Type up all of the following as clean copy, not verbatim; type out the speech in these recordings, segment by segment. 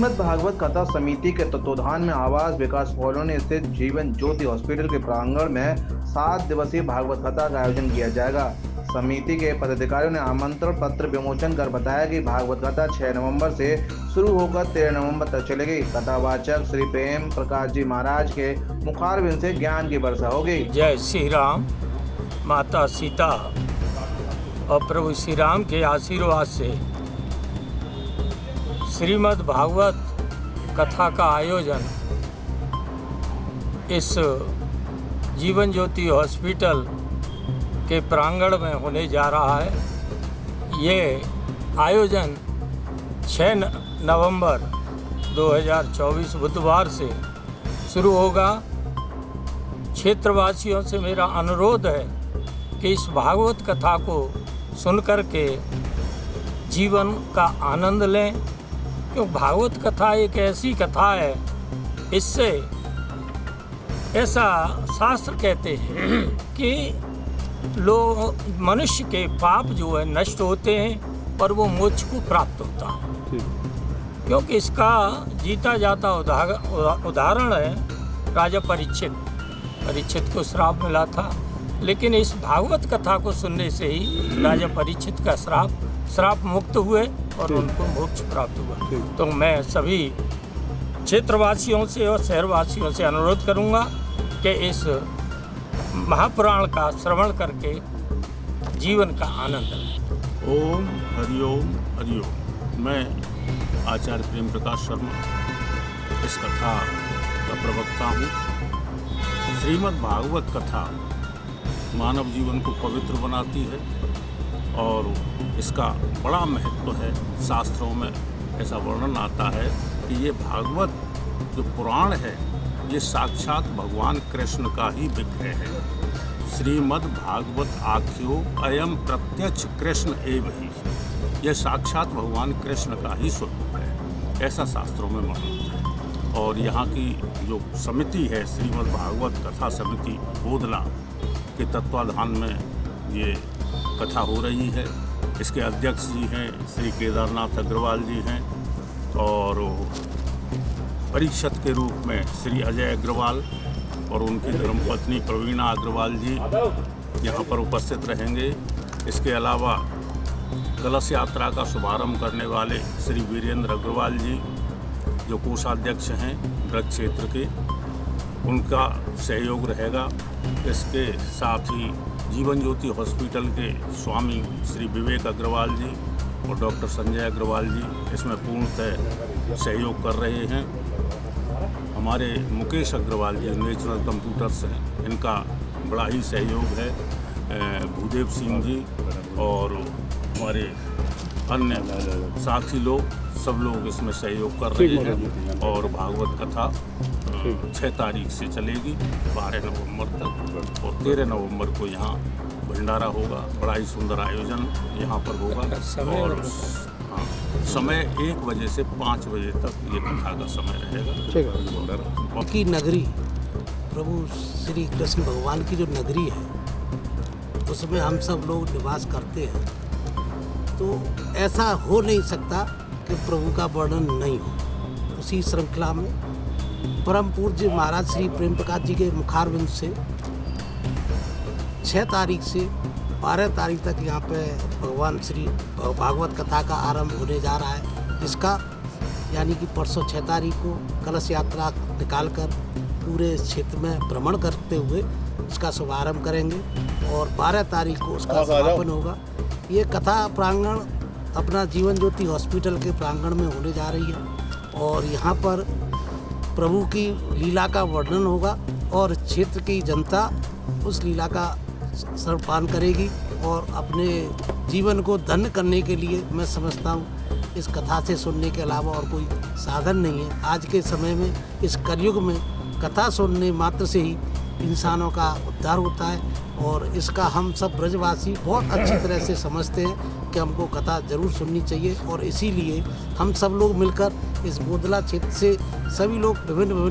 श्रीमद् भागवत कथा समिति के तत्वाधान में आवास विकास कॉलोनी स्थित जीवन ज्योति हॉस्पिटल के प्रांगण में 7 दिवसीय भागवत कथा का आयोजन किया जाएगा। समिति के पदाधिकारियों ने आमंत्रण पत्र विमोचन कर बताया कि भागवत कथा 6 नवंबर से शुरू होकर 13 नवंबर तक चलेगी। कथावाचक श्री प्रेम प्रकाश जी महाराज के मुखारबिंद से ज्ञान की वर्षा होगी। जय श्री राम। माता सीता और प्रभु श्री राम के आशीर्वाद से श्रीमद् भागवत कथा का आयोजन इस जीवन ज्योति हॉस्पिटल के प्रांगण में होने जा रहा है। ये आयोजन 6 नवंबर 2024 बुधवार से शुरू होगा। क्षेत्रवासियों से मेरा अनुरोध है कि इस भागवत कथा को सुनकर के जीवन का आनंद लें, क्योंकि भागवत कथा एक ऐसी कथा है, इससे ऐसा शास्त्र कहते हैं कि लोग मनुष्य के पाप जो है नष्ट होते हैं और वो मोक्ष को प्राप्त होता है। क्योंकि इसका जीता जाता उदाहरण है राजा परीक्षित को श्राप मिला था, लेकिन इस भागवत कथा को सुनने से ही राजा परीक्षित का श्राप मुक्त हुए और उनको मोक्ष प्राप्त हुआ। तो मैं सभी क्षेत्रवासियों से और शहरवासियों से अनुरोध करूंगा कि इस महापुराण का श्रवण करके जीवन का आनंद लें। ओम हरिओम हरिओम। मैं आचार्य प्रेम प्रकाश शर्मा इस कथा का प्रवक्ता हूँ। श्रीमद् भागवत कथा मानव जीवन को पवित्र बनाती है और इसका बड़ा महत्व है। शास्त्रों में ऐसा वर्णन आता है कि ये भागवत जो पुराण है ये साक्षात भगवान कृष्ण का ही विग्रह है। श्रीमद् भागवत आख्यो अयम प्रत्यक्ष कृष्ण एव ही। यह साक्षात भगवान कृष्ण का ही स्वरूप है, ऐसा शास्त्रों में वर्णन है। और यहाँ की जो समिति है श्रीमद् भागवत कथा समिति बोधला के तत्वाधान में ये कथा हो रही है। इसके अध्यक्ष जी हैं श्री केदारनाथ अग्रवाल जी हैं और परीक्षक के रूप में श्री अजय अग्रवाल और उनकी धर्मपत्नी प्रवीणा अग्रवाल जी यहाँ पर उपस्थित रहेंगे। इसके अलावा कलश यात्रा का शुभारंभ करने वाले श्री वीरेंद्र अग्रवाल जी जो कोषाध्यक्ष हैं ब्रज क्षेत्र के, उनका सहयोग रहेगा। इसके साथ ही जीवन ज्योति हॉस्पिटल के स्वामी श्री विवेक अग्रवाल जी और डॉक्टर संजय अग्रवाल जी इसमें पूर्णतः सहयोग कर रहे हैं। हमारे मुकेश अग्रवाल जी नेचुरल कंप्यूटर्स हैं, इनका बड़ा ही सहयोग है। भूदेव सिंह जी और हमारे अन्य साथी लोग सब लोग इसमें सहयोग कर रहे हैं। और भागवत कथा 6 तारीख से चलेगी 12 नवंबर तक और 13 नवंबर को यहाँ भंडारा होगा। बड़ा ही सुंदर आयोजन यहाँ पर होगा। और समय 1 बजे से 5 बजे तक ये कथा का समय रहेगा। की नगरी प्रभु श्री कृष्ण भगवान की जो नगरी है उसमें हम सब लोग निवास करते हैं, तो ऐसा हो नहीं सकता कि प्रभु का वर्णन नहीं हो। उसी श्रृंखला में परम पूज्य महाराज श्री प्रेम प्रकाश जी के मुखारबिंद से 6 तारीख से 12 तारीख तक यहाँ पे भगवान श्री भागवत कथा का आरंभ होने जा रहा है। जिसका यानी कि परसों 6 तारीख को कलश यात्रा निकालकर पूरे क्षेत्र में भ्रमण करते हुए उसका शुभारंभ करेंगे और 12 तारीख को उसका समापन होगा। ये कथा प्रांगण अपना जीवन ज्योति हॉस्पिटल के प्रांगण में होने जा रही है और यहाँ पर प्रभु की लीला का वर्णन होगा और क्षेत्र की जनता उस लीला का स्तनपान करेगी और अपने जीवन को धन्य करने के लिए मैं समझता हूँ इस कथा से सुनने के अलावा और कोई साधन नहीं है। आज के समय में इस कलयुग में कथा सुनने मात्र से ही इंसानों का उद्धार होता है और इसका हम सब ब्रजवासी बहुत अच्छी तरह से समझते हैं कि हमको कथा जरूर सुननी चाहिए। और इसीलिए हम सब लोग मिलकर इस बोधला क्षेत्र से सभी लोग विभिन्न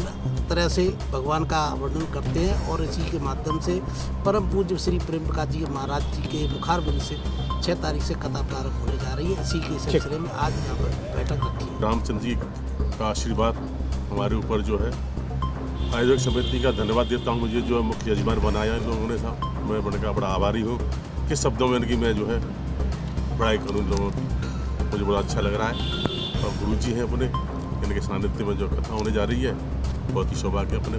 तरह से भगवान का वर्णन करते हैं और इसी के माध्यम से परम पूज्य श्री प्रेम प्रकाश जी महाराज जी के मुखारबिंद से 6 तारीख से कथा प्रारंभ होने जा रही है। इसी के सिलसिले में आज यहाँ पर बैठक रखी है। रामचंद्र जी का आशीर्वाद हमारे ऊपर जो है। आयोजक समिति का धन्यवाद देता हूँ, मुझे जो है मुख्य यजमान बनाया इन लोगों ने साहब, मैं बन का बड़ा आभारी हूँ। किस शब्दों में इनकी मैं जो है बड़ाई करूँ, लोगों की मुझे बड़ा अच्छा लग रहा है। और गुरु जी हैं अपने, इनके सानिध्य में जो कथा होने जा रही है, बहुत ही सौभाग्य अपने